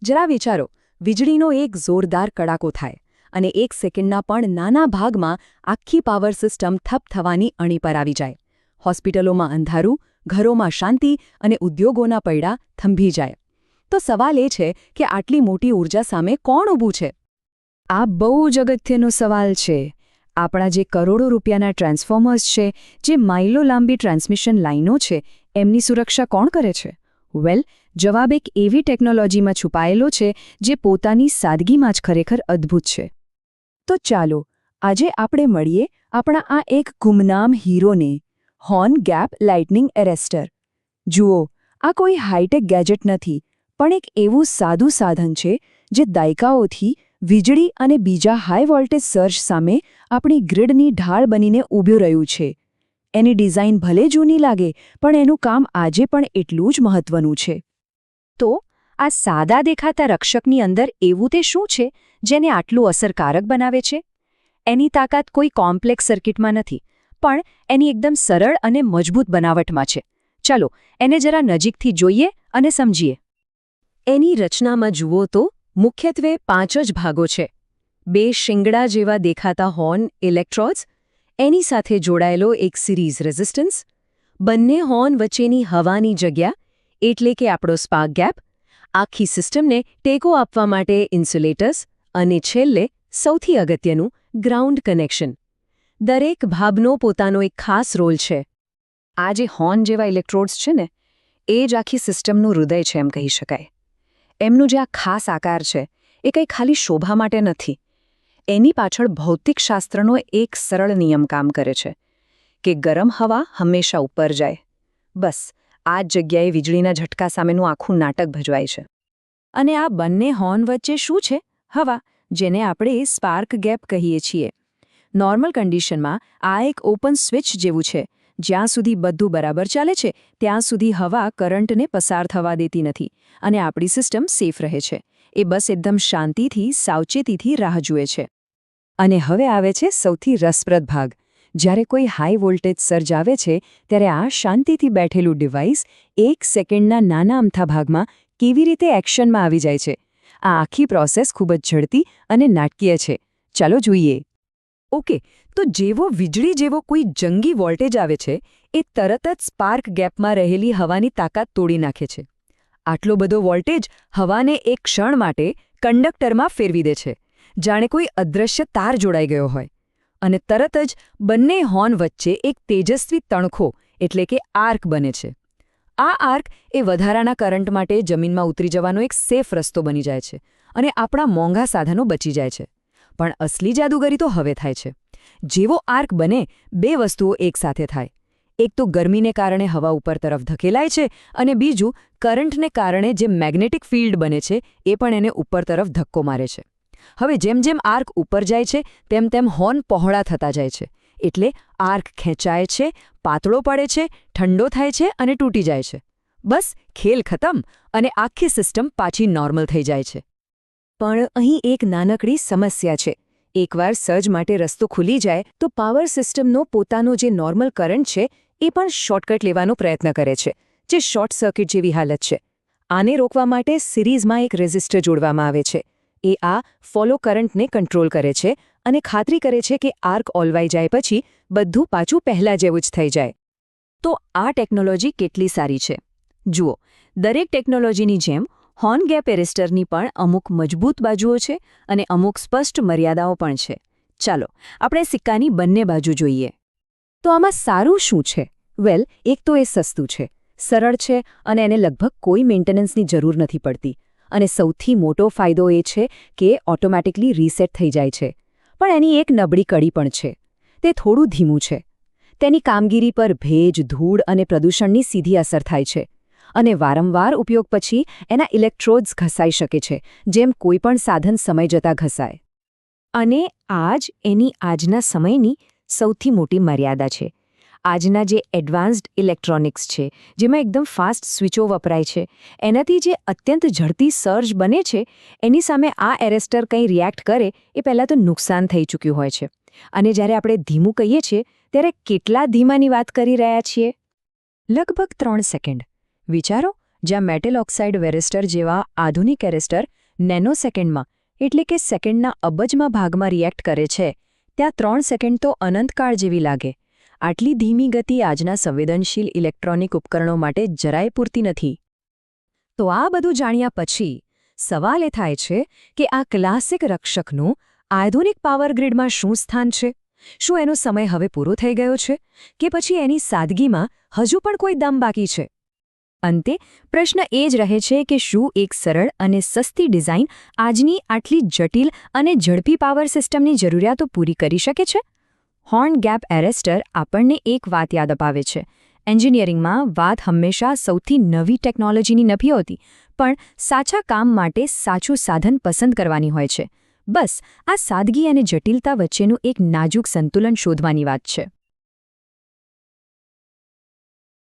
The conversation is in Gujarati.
જરા વિચારો, વીજળીનો એક જોરદાર કડાકો થાય અને 1 સેકન્ડના પણ નાના ભાગમાં આખી પાવર સિસ્ટમ થપ થવાની અણી પર આવી જાય. હોસ્પિટલોમાં અંધારું, ઘરોમાં શાંતિ અને ઉદ્યોગોના પૈડા થંભી જાય. તો સવાલ એ છે કે આટલી મોટી ઊર્જા સામે કોણ ઊભું છે? આ બહુ જ અગત્યનો સવાલ છે. આપણા જે કરોડો રૂપિયાના ટ્રાન્સફોર્મર્સ છે, જે માઇલો લાંબી ટ્રાન્સમિશન લાઇનો છે, એમની સુરક્ષા કોણ કરે છે? વેલ, જવાબ એક એવી ટેકનોલોજીમાં છુપાયેલો છે જે પોતાની સાદગીમાં જ ખરેખર અદ્ભુત છે. તો ચાલો આજે આપણે મળીએ આપણા આ એક ગુમનામ હીરોને, હોર્ન ગેપ લાઇટનિંગ એરેસ્ટર. જુઓ, આ કોઈ હાઈટેક ગેજેટ નથી, પણ એક એવું સાદું સાધન છે જે દાયકાઓથી વીજળી અને બીજા હાઈ વોલ્ટેજ સર્જ સામે આપણી ગ્રીડની ઢાળ બનીને ઊભું રહ્યું છે. એની ડિઝાઇન ભલે જૂની લાગે, પણ એનું કામ આજે પણ એટલું જ મહત્વનું છે. તો આ સાદા દેખાતા રક્ષકની અંદર એવું તે શું છે જેને આટલું અસરકારક બનાવે છે? એની તાકાત કોઈ કોમ્પ્લેક્સ સર્કિટમાં નથી, પણ એની એકદમ સરળ અને મજબૂત બનાવટમાં છે. ચાલો એને જરા નજીકથી જોઈએ અને સમજીએ. એની રચનામાં જુઓ તો મુખ્યત્વે 5 જ ભાગો છે. 2 શિંગડા જેવા દેખાતા હોર્ન ઇલેક્ટ્રોડ્સ, એની સાથે જોડાયેલો એક સિરીઝ રેઝિસ્ટન્સ, બંને હોર્ન વચ્ચેની હવાની જગ્યા એટલે કે આપણો સ્પાર્ક ગેપ, આખી સિસ્ટમને ટેકો આપવા માટે ઇન્સ્યુલેટર્સ અને છેલ્લે સૌથી અગત્યનું ગ્રાઉન્ડ કનેક્શન. દરેક ભાગનો પોતાનો એક ખાસ રોલ છે. આ જે હોર્ન જેવા ઇલેક્ટ્રોડ્સ છે ને, એ જ આખી સિસ્ટમનું હૃદય છે એમ કહી શકાય. એમનું જે આ ખાસ આકાર છે એ કંઈ ખાલી શોભા માટે નથી. એની પાછળ ભૌતિકશાસ્ત્રનો એક સરળ નિયમ કામ કરે છે કે ગરમ હવા હંમેશા ઉપર જાય. બસ આ જ જગ્યાએ વીજળીના ઝટકા સામેનું આખું નાટક ભજવાય છે. અને આ બંને હોર્ન વચ્ચે શું છે? હવા, જેને આપણે સ્પાર્ક ગેપ કહીએ છીએ. નોર્મલ કન્ડિશનમાં આ એક ઓપન સ્વિચ જેવું છે. જ્યાં સુધી બધું બરાબર ચાલે છે ત્યાં સુધી હવા કરંટને પસાર થવા દેતી નથી અને આપણી સિસ્ટમ સેફ રહે છે. એ બસ એકદમ શાંતિથી, સાવચેતીથી રાહ જુએ છે. અને હવે આવે છે સૌથી રસપ્રદ ભાગ. જ્યારે કોઈ હાઈ વોલ્ટેજ સર્જ આવે છે ત્યારે આ શાંતિથી બેઠેલું ડિવાઇસ 1 સેકન્ડના નાના અમથા ભાગમાં કેવી રીતે એક્શનમાં આવી જાય છે. આ આખી પ્રોસેસ ખૂબ જ ઝડપી અને નાટકીય છે. ચાલો જોઈએ. ઓકે, તો જેવો વીજળી જેવો કોઈ જંગી વોલ્ટેજ આવે છે, એ તરત જ સ્પાર્ક ગેપમાં રહેલી હવાની તાકાત તોડી નાખે છે. આટલો બધો વોલ્ટેજ હવાને એક ક્ષણ માટે કંડક્ટરમાં ફેરવી દે છે, જાણે કોઈ અદૃશ્ય તાર જોડાઈ ગયો હોય. અને તરત જ બંને હોર્ન વચ્ચે એક તેજસ્વી તણખો એટલે કે આર્ક બને છે. આ આર્ક એ વધારાના કરંટ માટે જમીનમાં ઉતરી જવાનો એક સેફ રસ્તો બની જાય છે અને આપણા મોંઘા સાધનો બચી જાય છે. પણ અસલી જાદુગરી તો હવે થાય છે. જેવો આર્ક બને, 2 વસ્તુઓ એકસાથે થાય. એક તો ગરમીને કારણે હવા ઉપર તરફ ધકેલાય છે અને બીજું કરંટને કારણે જે મેગ્નેટિક ફિલ્ડ બને છે એ પણ એને ઉપર તરફ ધક્કો મારે છે. હવે જેમ જેમ આર્ક ઉપર જાય છે તેમ તેમ હોર્ન પહોળા થતા જાય છે. એટલે આર્ક ખેંચાય છે, પાતળો પડે છે, ઠંડો થાય છે અને તૂટી જાય છે. બસ ખેલ ખતમ અને આખી સિસ્ટમ પાછી નોર્મલ થઈ જાય છે. પણ અહીં એક નાનકડી સમસ્યા છે. એકવાર સર્જ માટે રસ્તો ખુલી જાય તો પાવર સિસ્ટમનો પોતાનો જે નોર્મલ કરંટ છે એ પણ શોર્ટકટ લેવાનો પ્રયત્ન કરે છે, જે શોર્ટ સર્કિટ જેવી હાલત છે. આને રોકવા માટે સિરીઝમાં એક રેઝિસ્ટર જોડવામાં આવે છે. એ આ ફોલો કરંટને કંટ્રોલ કરે છે અને ખાતરી કરે છે કે આર્ક ઓલવાઈ જાય પછી બધું પાછું પહેલાં જેવું જ થઈ જાય. તો આ ટેકનોલોજી કેટલી સારી છે? જુઓ, દરેક ટેકનોલોજીની જેમ હોર્ન ગેપ એરેસ્ટરની પણ અમુક મજબૂત બાજુઓ છે અને અમુક સ્પષ્ટ મર્યાદાઓ પણ છે. ચાલો આપણે સિક્કાની બંને બાજુ જોઈએ. તો આમાં સારું શું છે? વેલ, એક તો એ સસ્તું છે, સરળ છે અને એને લગભગ કોઈ મેન્ટેનન્સની જરૂર નથી પડતી. અને સૌથી મોટો ફાયદો એ છે કે ઓટોમેટિકલી રીસેટ થઈ જાય છે. પણ એની એક નબળી કડી પણ છે. તે થોડું ધીમું છે. તેની કામગીરી પર ભેજ, ધૂળ અને પ્રદૂષણની સીધી અસર થાય છે. અને વારંવાર ઉપયોગ પછી એના ઇલેક્ટ્રોડ્સ ઘસાઈ શકે છે, જેમ કોઈપણ સાધન સમય જતાં ઘસાય. અને આ જ એની આજના સમયની સૌથી મોટી મર્યાદા છે. આજના જે એડવાન્સ્ડ ઇલેક્ટ્રોનિક્સ છે, જેમાં એકદમ ફાસ્ટ સ્વિચો વપરાય છે, એનાથી જે અત્યંત ઝડપી સર્જ બને છે, એની સામે આ એરેસ્ટર કંઈ રિએક્ટ કરે એ પહેલાં તો નુકસાન થઈ ચૂક્યું હોય છે. અને જ્યારે આપણે ધીમું કહીએ છીએ ત્યારે કેટલા ધીમાની વાત કરી રહ્યા છીએ? લગભગ 3 સેકન્ડ. વિચારો, જ્યાં મેટલ ઓક્સાઇડ વેરેસ્ટર જેવા આધુનિક એરેસ્ટર નેનોસેકન્ડમાં એટલે કે સેકન્ડના અબજમાં ભાગમાં રિએક્ટ કરે છે, ત્યાં 3 સેકન્ડ તો અનંતકાળ જેવી લાગે. આટલી ધીમી ગતિ આજના સંવેદનશીલ ઇલેક્ટ્રોનિક ઉપકરણો માટે જરાય પૂરતી નથી. તો આ બધું જાણ્યા પછી સવાલ એ થાય છે કે આ ક્લાસિક રક્ષકનું આધુનિક પાવર ગ્રીડમાં શું સ્થાન છે? શું એનો સમય હવે પૂરો થઈ ગયો છે કે પછી એની સાદગીમાં હજુ પણ કોઈ દમ બાકી છે? અંતે પ્રશ્ન એ જ રહે છે કે શું એક સરળ અને સસ્તી ડિઝાઇન આજની આટલી જટિલ અને ઝડપી પાવર સિસ્ટમની જરૂરિયાતો પૂરી કરી શકે છે? હોર્ન ગેપ એરેસ્ટર આપણને એક વાત યાદ અપાવે છે. એન્જિનિયરિંગમાં વાત હંમેશા સૌથી નવી ટેકનોલોજીની નથી હોતી, પણ સાચા કામ માટે સાચું સાધન પસંદ કરવાની હોય છે. બસ આ સાદગી અને જટિલતા વચ્ચેનું એક નાજુક સંતુલન શોધવાની વાત છે.